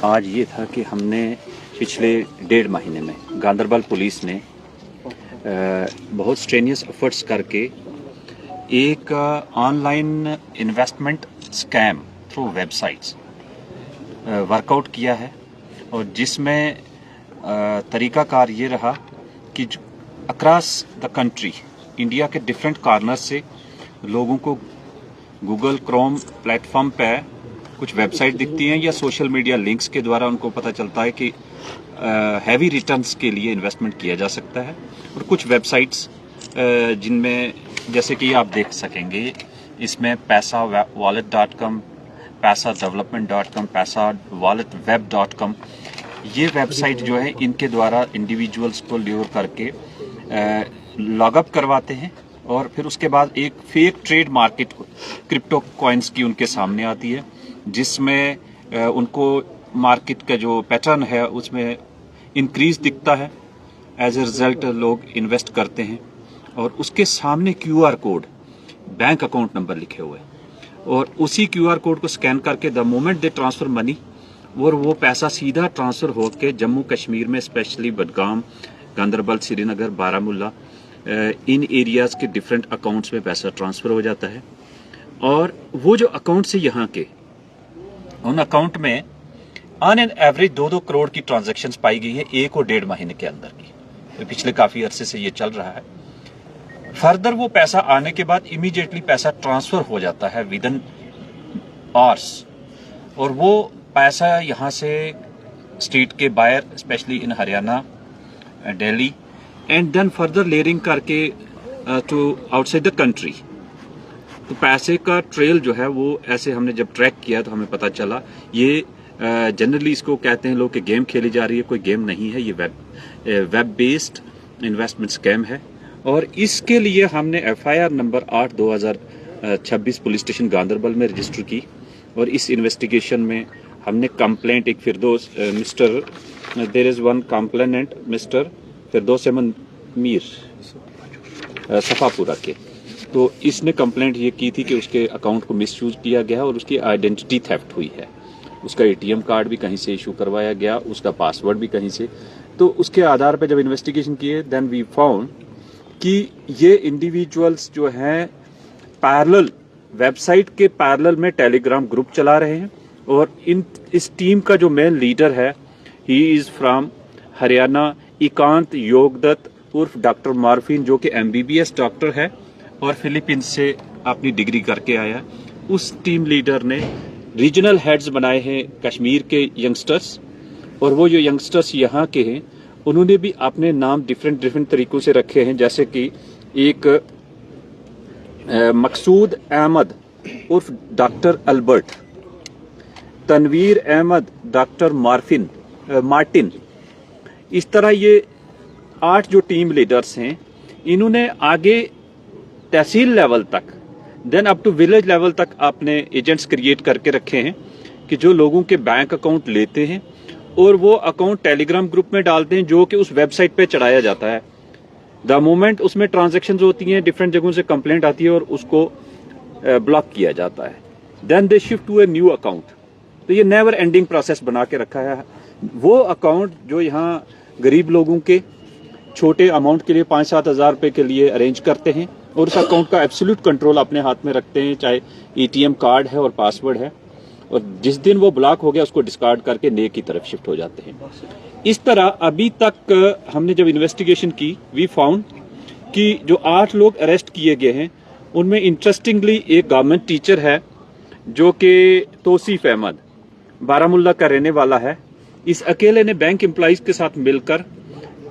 आज ये था कि हमने पिछले 1.5 महीने में गांदरबल पुलिस ने बहुत स्ट्रेनियस एफर्ट्स करके एक online investment scam through websites workout किया है, और जिसमें तरीकाकार ये रहा कि अक्रॉस द कंट्री इंडिया के डिफरेंट कॉर्नर से लोगों को गूगल क्रोम प्लेटफॉर्म पे कुछ वेबसाइट दिखती हैं या सोशल मीडिया लिंक्स के द्वारा उनको पता चलता है कि हैवी रिटर्न्स के लिए इन्वेस्टमेंट किया जा सकता है। और कुछ वेबसाइट्स जिनमें जैसे कि आप देख सकेंगे, इसमें पैसा वॉलेट.com, पैसा डेवलपमेंट.com, पैसा वॉलेट वेब.com, ये वेबसाइट जो है इनके द्वारा इंडिविजुअल्स को ल्योर करके लॉगअप करवाते हैं, और फिर उसके बाद एक fake trade market crypto coins की उनके सामने आती है, जिसमें उनको मार्केट का जो पैटर्न है उसमें इंक्रीज दिखता है। एज ए रिजल्ट लोग इन्वेस्ट करते हैं, और उसके सामने QR code, bank account number लिखे हुए, और उसी QR कोड को स्कैन करके the moment they transfer money, और वो पैसा सीधा ट्रांसफर होकर जम्मू कश्मीर में स्पेशली बडगाम, गांदरबल, श्रीनगर, बारामूला, इन एरियाज के डिफरेंट अकाउंट्स में पैसा ट्रांसफर हो जाता है। और वो जो अकाउंट से यहाँ के उन अकाउंट में ऑन एन एवरेज 2-2 करोड़ की ट्रांजैक्शंस पाई गई है 1 और 1.5 महीने के अंदर की। तो पिछले काफी अरसे से ये चल रहा है। फर्दर वो पैसा आने के बाद इमीडिएटली पैसा ट्रांसफर हो जाता है विद इन आवर्स, और वो पैसा यहाँ से स्टेट के बाहर specially in Haryana, Delhi, and then further layering करके टू आउटसाइड द कंट्री। तो पैसे का ट्रेल जो है वो ऐसे हमने जब ट्रैक किया तो हमें पता चला ये जनरली इसको कहते हैं लोग कि गेम खेली जा रही है। कोई गेम नहीं है, ये वेब बेस्ड इन्वेस्टमेंट स्कैम है। और इसके लिए हमने FIR number 8/2026 police station Ganderbal में रजिस्टर की, और इस इन्वेस्टिगेशन में हमने कंप्लेंट एक Firdous mister there is one complainant mister Firdous Ahmad Mir Safapura के, तो इसने कंप्लेंट ये की थी कि उसके अकाउंट को मिसयूज किया गया और उसकी आइडेंटिटी थेफ्ट हुई है। उसका ATM कार्ड भी कहीं से इशू करवाया गया, उसका पासवर्ड भी कहीं से। तो उसके आधार पर जब इन्वेस्टिगेशन किए देन वी फाउंड कि ये इंडिविजुअल्स जो हैं पैरेलल वेबसाइट के पैरेलल में टेलीग्राम ग्रुप चला रहे हैं, और इस टीम का जो मेन लीडर है ही इज फ्रॉम हरियाणा, एकांत योगदत्त उर्फ डॉक्टर मार्फिन, जो कि MBBS डॉक्टर है और फिलीपींस से अपनी डिग्री करके आया। उस टीम लीडर ने रीजनल हेड्स बनाए हैं कश्मीर के यंगस्टर्स, और वो जो यंगस्टर्स यहाँ के हैं उन्होंने भी अपने नाम डिफरेंट तरीकों से रखे हैं, जैसे कि एक मकसूद अहमद उर्फ doctor Albert, Tanveer Ahmed doctor Martin. इस तरह ये 8 जो टीम लीडर्स हैं, इन्होंने आगे तहसील लेवल तक then up to village level तक अपने एजेंट्स क्रिएट करके रखे हैं कि जो लोगों के बैंक अकाउंट लेते हैं और वो अकाउंट टेलीग्राम ग्रुप में डालते हैं, जो कि उस वेबसाइट पे चढ़ाया जाता है। द मोमेंट उसमें ट्रांजैक्शंस होती हैं, डिफरेंट जगहों से कंप्लेंट आती है और उसको ब्लॉक किया जाता है। Then they shift to a new account. तो ये नेवर एंडिंग प्रोसेस बना के रखा है। वो अकाउंट जो यहाँ गरीब लोगों के छोटे अमाउंट के लिए 5-7 हज़ार रुपए के लिए अरेंज करते हैं, और उस अकाउंट का एब्सोल्यूट कंट्रोल अपने हाथ में रखते हैं, चाहे ATM कार्ड है और पासवर्ड है, और जिस दिन वो ब्लॉक हो गया उसको डिस्कार्ड करके नए की तरफ शिफ्ट हो जाते हैं। इस तरह अभी तक हमने जब इन्वेस्टिगेशन की वी फाउंड कि जो 8 लोग अरेस्ट किए गए हैं उनमें इंटरेस्टिंगली एक गवर्नमेंट टीचर है जो कि तौसीफ अहमद बारामूला का रहने वाला है। इस अकेले ने बैंक एम्प्लॉइज के साथ मिलकर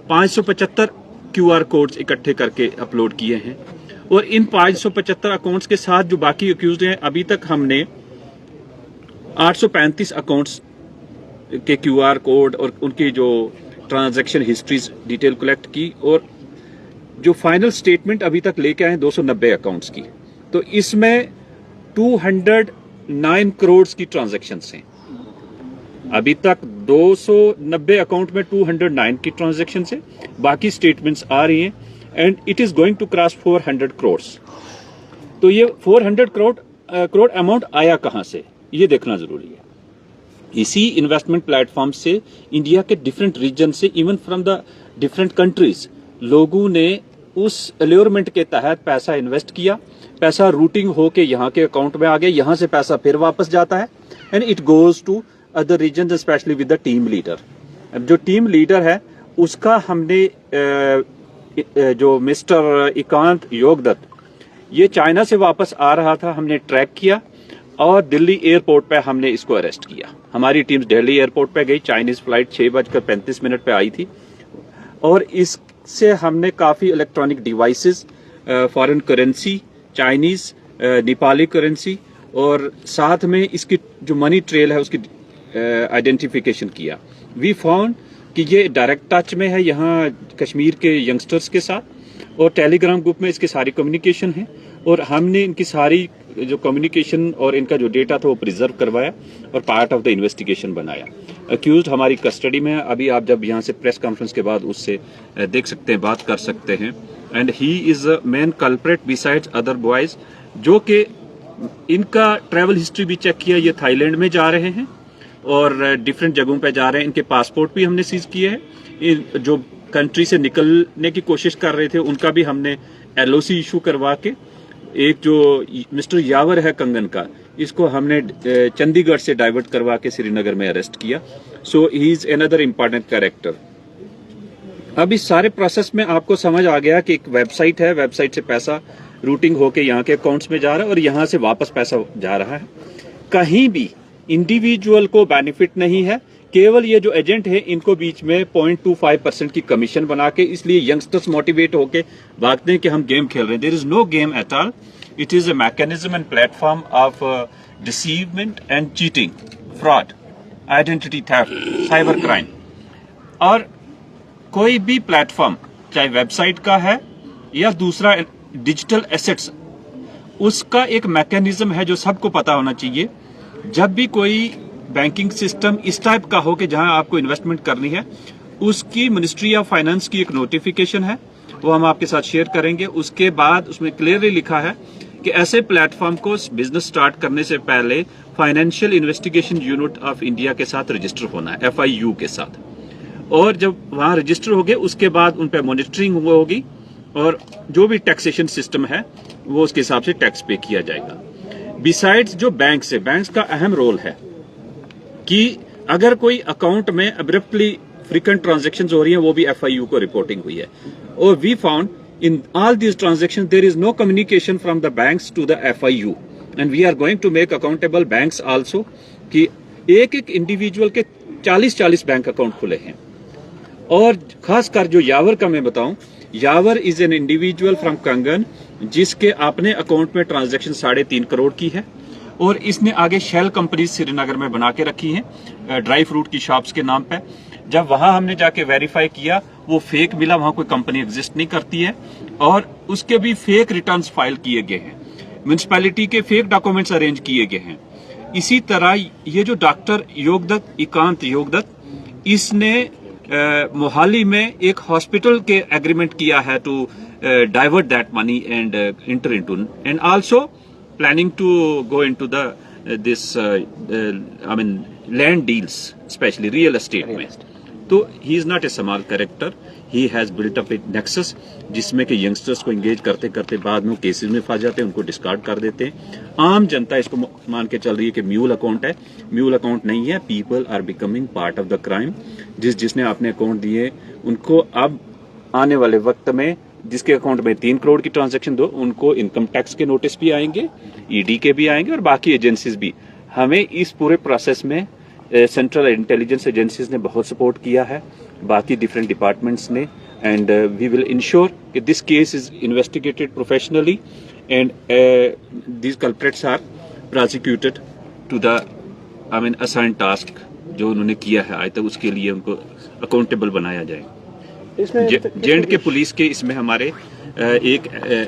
575 QR कोड्स इकट्ठे करके अपलोड किए हैं, और इन 575 अकाउंट्स के साथ जो बाकी अक्यूज्ड हैं, अभी तक हमने 835 अकाउंट्स के QR कोड और उनकी जो ट्रांजैक्शन हिस्ट्रीज डिटेल कलेक्ट की, और जो फाइनल स्टेटमेंट अभी तक लेके आए 290 अकाउंट्स की। तो इसमें 209 करोड़ की ट्रांजैक्शंस हैं। अभी तक 290 अकाउंट में 209 की ट्रांजैक्शन है, बाकी स्टेटमेंट्स आ रही हैं, and it is going to cross 400 crore. तो ये 400 करोड़ अमाउंट आया कहां से, ये देखना जरूरी है। इसी इन्वेस्टमेंट प्लेटफॉर्म से इंडिया के डिफरेंट रीजन से, even from the different countries, लोगों ने उस अल्योरमेंट के तहत पैसा इन्वेस्ट किया, पैसा रूटिंग होके यहाँ के अकाउंट में आ गया, यहाँ से पैसा फिर वापस जाता है and it goes to other region, specially with the team leader. जो टीम लीडर है उसका हमने जो मिस्टर इकांत योगदत्त, ये चाइना से वापस आ रहा था, हमने ट्रैक किया और दिल्ली एयरपोर्ट पे हमने इसको अरेस्ट किया। हमारी टीम दिल्ली एयरपोर्ट पे गई, चाइनीज फ्लाइट 6:35 पे आई थी और इससे हमने काफ़ी electronic devices, foreign currency, Chinese, Nepali currency और साथ में इसकी जो मनी ट्रेल है उसकी आइडेंटिफिकेशन किया। वी फाउंड कि ये डायरेक्ट टच में है यहाँ कश्मीर के यंगस्टर्स के साथ और टेलीग्राम ग्रुप में इसकी सारी कम्युनिकेशन है और हमने इनकी सारी जो कम्युनिकेशन और इनका जो डेटा था वो प्रिजर्व करवाया और पार्ट ऑफ द इन्वेस्टिगेशन बनाया। अक्यूज्ड हमारी कस्टडी में है, अभी आप जब यहाँ से प्रेस कॉन्फ्रेंस के बाद उससे देख सकते हैं, बात कर सकते हैं। And he is a main culprit besides other boys, जो कि इनका ट्रैवल हिस्ट्री भी चेक किया, ये थाईलैंड में जा रहे हैं और डिफरेंट जगहों पे जा रहे हैं। इनके पासपोर्ट भी हमने सीज किए हैं। जो कंट्री से निकलने की कोशिश कर रहे थे उनका भी हमने एलओसी इशू करवा के, एक जो मिस्टर यावर है कंगन का, इसको हमने चंडीगढ़ से डाइवर्ट करवा के श्रीनगर में अरेस्ट किया। So he is another important character. अब इस सारे प्रोसेस में आपको समझ आ गया कि एक वेबसाइट है, वेबसाइट से पैसा रूटिंग होके यहाँ के अकाउंट्स में जा रहा है और यहाँ से वापस पैसा जा रहा है। कहीं भी इंडिविजुअल को बेनिफिट नहीं है, केवल ये जो एजेंट है इनको बीच में 0.25% की कमीशन बना के, इसलिए यंगस्टर्स मोटिवेट होके भागते हैं कि हम गेम खेल रहे हैं। There is no game at all, it is a mechanism and platform of deceivement and cheating, fraud, identity theft, cyber crime. और कोई भी प्लेटफॉर्म, चाहे वेबसाइट का है या दूसरा डिजिटल एसेट्स, उसका एक मैकेनिज्म है जो सबको पता होना चाहिए। जब भी कोई बैंकिंग सिस्टम इस टाइप का हो कि जहां आपको इन्वेस्टमेंट करनी है, उसकी मिनिस्ट्री ऑफ फाइनेंस की एक नोटिफिकेशन है, वो हम आपके साथ शेयर करेंगे। उसके बाद उसमें क्लियरली लिखा है कि ऐसे प्लेटफॉर्म को बिजनेस स्टार्ट करने से पहले financial investigation unit of India के साथ रजिस्टर होना है, FIU के साथ। और जब वहां रजिस्टर हो गए उसके बाद उन पर मॉनिटरिंग होगी और जो भी टैक्सेशन सिस्टम है वो उसके हिसाब से टैक्स पे किया जाएगा। बिसाइड्स जो बैंक्स है, बैंक्स का अहम रोल है कि अगर कोई अकाउंट में अब्रप्टली फ्रीक्वेंट ट्रांजैक्शंस हो रही हैं, वो भी FIU को रिपोर्टिंग हुई है। और we found in all these transactions there is no communication from the banks to the FIU and we are going to make accountable banks also, कि एक एक इंडिविजुअल के 40-40 बैंक अकाउंट खुले हैं। और खासकर जो यावर का मैं बताऊं, यावर इज एन इंडिविजुअल फ्रॉम कंगन जिसके अपने अकाउंट में ट्रांजैक्शन 3.5 करोड़ की है और इसने आगे शेल कंपनी श्रीनगर में बना के रखी हैं ड्राई फ्रूट की शॉप्स के नाम पे। जब वहां हमने जाके वेरीफाई किया, वो फेक मिला, वहां कोई कंपनी एग्जिस्ट नहीं करती है और उसके भी फेक रिटर्न्स फाइल किए गए हैं, म्युनिसिपैलिटी के फेक डॉक्यूमेंट्स अरेंज किए गए हैं। इसी तरह ये जो डॉक्टर योगदत्त, इकांत योगदत्त, इसने मोहाली में एक हॉस्पिटल के एग्रीमेंट किया है to divert that money and inter into and also planning to go into the this I mean land deals, especially real estate में। तो he is not a small character, he has built up a nexus जिसमें कि youngsters को engage करते करते बाद में cases में फंस जाते हैं, उनको डिस्कार्ड कर देते हैं। आम जनता इसको मान के चल रही है कि म्यूल अकाउंट है, म्यूल अकाउंट नहीं है। People are becoming part of the crime. जिसने अपने अकाउंट दिए उनको अब आने वाले वक्त में, जिसके अकाउंट में 3 करोड़ की ट्रांजैक्शन दो, उनको इनकम टैक्स के नोटिस भी आएंगे, ED के भी आएंगे और बाकी एजेंसीज भी। हमें इस पूरे प्रोसेस में सेंट्रल इंटेलिजेंस एजेंसीज ने बहुत सपोर्ट किया है, बाकी डिफरेंट डिपार्टमेंट्स ने, एंड वी विल इंश्योर कि this case is investigated professionally and these culprits are prosecuted to the assign task जो उन्होंने किया है आज तक, उसके लिए उनको अकाउंटेबल बनाया जाए। जेएंड के पुलिस के इसमें हमारे एक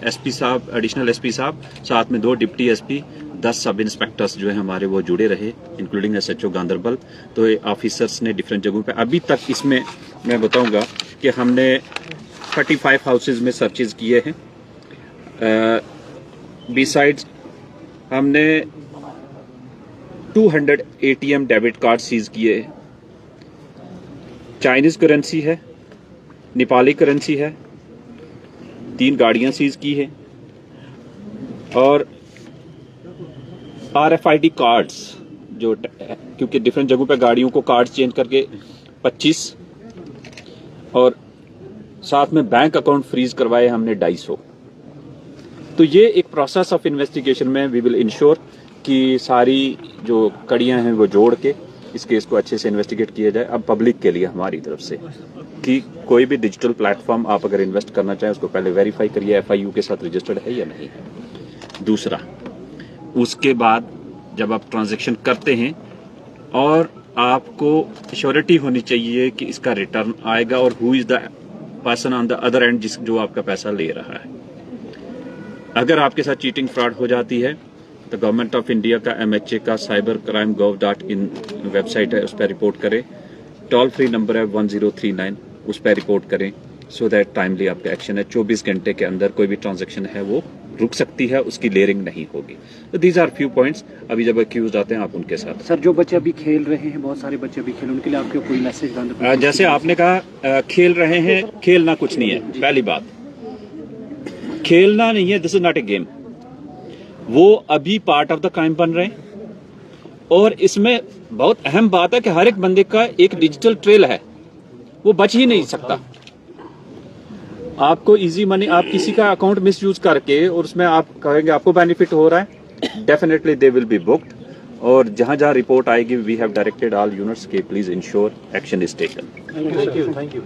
SP साहब, एडिशनल SP साहब, साथ में 2 डिप्टी SP, 10 सब इंस्पेक्टर्स जो है हमारे वो जुड़े रहे, इंक्लूडिंग SHO गांधरबल। तो ऑफिसर्स ने डिफरेंट जगहों पे, अभी तक इसमें मैं बताऊंगा कि हमने 35 हाउसेज में सर्चेज किए हैं। बिसाइड्स हमने 200 ATM डेबिट कार्ड सीज किए हैं। चाइनीज करेंसी है, नेपाली करेंसी है, 3 गाड़ियां सीज की है और RFID कार्ड्स जो क्योंकि डिफरेंट जगहों पे गाड़ियों को कार्ड चेंज करके 25 और साथ में बैंक अकाउंट फ्रीज करवाए हमने 250। तो ये एक प्रोसेस ऑफ इन्वेस्टिगेशन में वी विल इंश्योर कि सारी जो कड़ियां हैं वो जोड़ के इस केस को अच्छे से इन्वेस्टिगेट किया जाए। अब पब्लिक के लिए हमारी तरफ से कि कोई भी डिजिटल प्लेटफॉर्म आप अगर इन्वेस्ट करना चाहें उसको पहले वेरीफाई करिए FIU के साथ रजिस्टर्ड है या नहीं है। दूसरा, उसके बाद जब आप ट्रांजैक्शन करते हैं और आपको श्योरिटी होनी चाहिए कि इसका रिटर्न आएगा और who is the person on the other and जो आपका पैसा ले रहा है। अगर आपके साथ चीटिंग फ्रॉड हो जाती है तो गवर्नमेंट ऑफ इंडिया का MHA का cybercrime.gov.in वेबसाइट है, उस पर रिपोर्ट करें। टोल फ्री नंबर है 1039, उस पर रिपोर्ट करें सो दैट टाइमली आपका एक्शन है। 24 घंटे के अंदर कोई भी ट्रांजैक्शन है वो रुक सकती है, उसकी लेयरिंग नहीं होगी। तो दीज आर फ्यू पॉइंट्स। अभी जब अक्यूज आते हैं आप उनके साथ। सर, जो बच्चे अभी खेल रहे हैं, बहुत सारे बच्चे अभी खेल, उनके लिए आपके कोई मैसेज? जैसे आपने कहा खेल रहे हैं, खेलना कुछ नहीं है। पहली बात, खेलना नहीं है, this is not a game. वो अभी पार्ट ऑफ द क्राइम बन रहे हैं और इसमें बहुत अहम बात है कि हर एक बंदे का एक डिजिटल ट्रेल है, वो बच ही नहीं सकता। आपको इजी मनी, आप किसी का अकाउंट मिसयूज करके और उसमें आप कहेंगे आपको बेनिफिट हो रहा है, definitely they will be booked. और जहां जहां रिपोर्ट आएगी we have directed all units के please ensure action is taken. Thank you.